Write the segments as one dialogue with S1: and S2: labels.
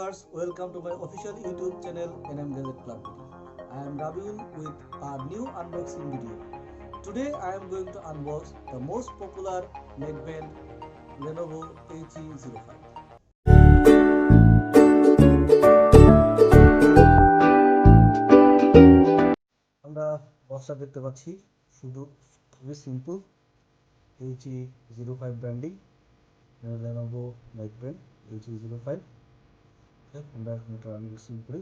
S1: viewers, welcome to my official YouTube channel NM Gadget Club. I am Rabiul with a new unboxing video. Today I am going to unbox the most popular neckband Lenovo HE05. আমরা বক্সটা দেখতে পাচ্ছি, শুধু খুবই simple HE05 branding Lenovo neckband HE05. আমরা এখন এটা unboxing করি।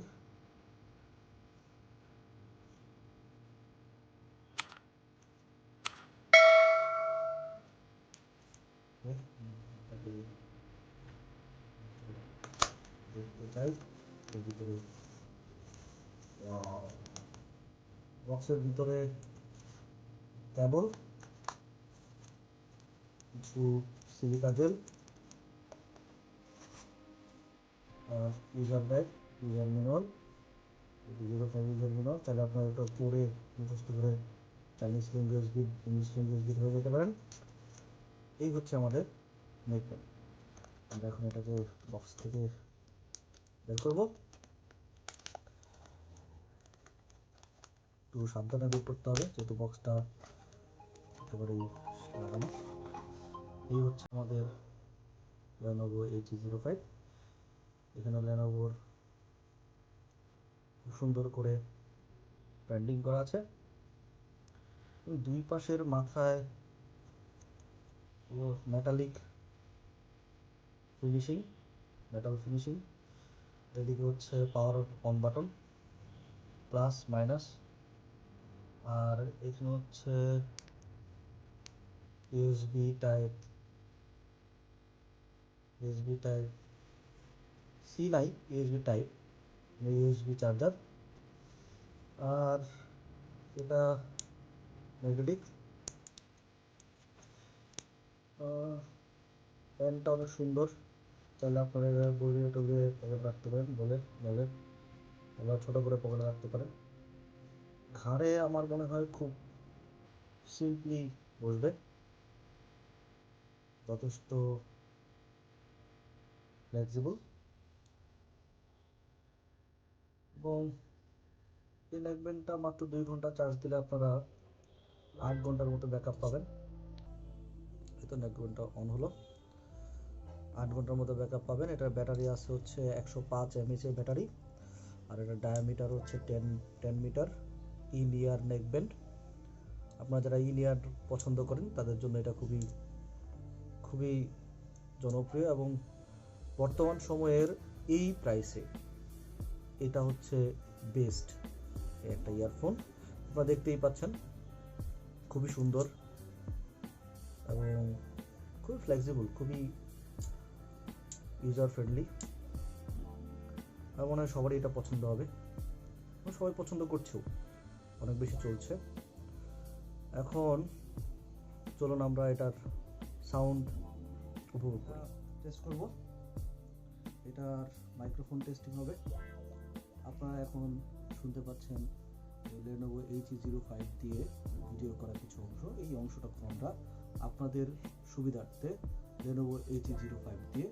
S1: বক্সের ভিতরে কেবল, কিছু silica gel, user bag, user manual, user manual. তাহলে আপনারা এটা পড়ে মুখস্থ করে চাইনিজ ল্যাঙ্গুয়েজ গিট, ইংলিশ ল্যাঙ্গুয়েজ গিট হয়ে যেতে পারেন। এই হচ্ছে আমাদের নেকব্যান্ড। আমরা এখন এটাকে বক্স থেকে বের করবো। একটু সাবধানে বের করতে হবে, যেহেতু বক্সটা একেবারেই লাগানো। এই হচ্ছে আমাদের Lenovo HE05। এখানে Lenovoর খুব সুন্দর করে ব্র্যান্ডিং করা আছে। দুই পাশের মাথায় মেটালিক ফিনিশিং, মেটাল ফিনিশিং। এদিকে হচ্ছে power on button, plus minus. আর এখানে হচ্ছে ইউএসবি টাইপ সি নাই, ইউএসবি টাইপ, ইউএসবি চার্জার। আর এটা নেগেটিভ। প্যান্টটা অনেক সুন্দর, তাহলে আপনারা বইয়ে টবিয়ে পকেট রাখতে পারেন, বলে আবার ছোটো করে পকেটে রাখতে পারেন। ঘাড়ে আমার মনে হয় খুব সিম্পলি বসবে, যথেষ্ট ফ্লেক্সিবল। এবং এই নেকব্যান্ডটা মাত্র 2 ঘন্টা চার্জ দিলে আপনারা 8 ঘন্টার মতো ব্যাকআপ পাবেন। এই তো নেকব্যান্ডটা অন হলো, 8 ঘন্টার মতো ব্যাকআপ পাবেন। এটার ব্যাটারি আছে হচ্ছে 105 mAh এর ব্যাটারি। আর এটার ডায়ামিটার হচ্ছে 10 মিটার। ইলিয়ার নেকব্যান্ড, আপনারা যারা ইলিয়ার পছন্দ করেন তাদের জন্য এটা খুবই জনপ্রিয়। এবং বর্তমান সময়ের এই প্রাইসে এটা হচ্ছে বেস্ট একটা ইয়ারফোন। আপনারা দেখতেই পাচ্ছেন, খুবই সুন্দর এবং খুবই ফ্লেক্সিবল, খুবই ইউজার ফ্রেন্ডলি। আমার মনে হয় সবারই এটা পছন্দ হবে, সবাই পছন্দ করছেও, অনেক বেশি চলছে। এখন চলুন আমরা এটার সাউন্ড উপভোগ করি, টেস্ট করব। এটার মাইক্রোফোন টেস্টিং হবে। আপনারা এখন শুনতে পাচ্ছেন Lenovo HE05 দিয়ে ভিডিও করা কিছু অংশ। এই অংশটা আমরা আপনাদের সুবিধার্থে Lenovo HE05 দিয়ে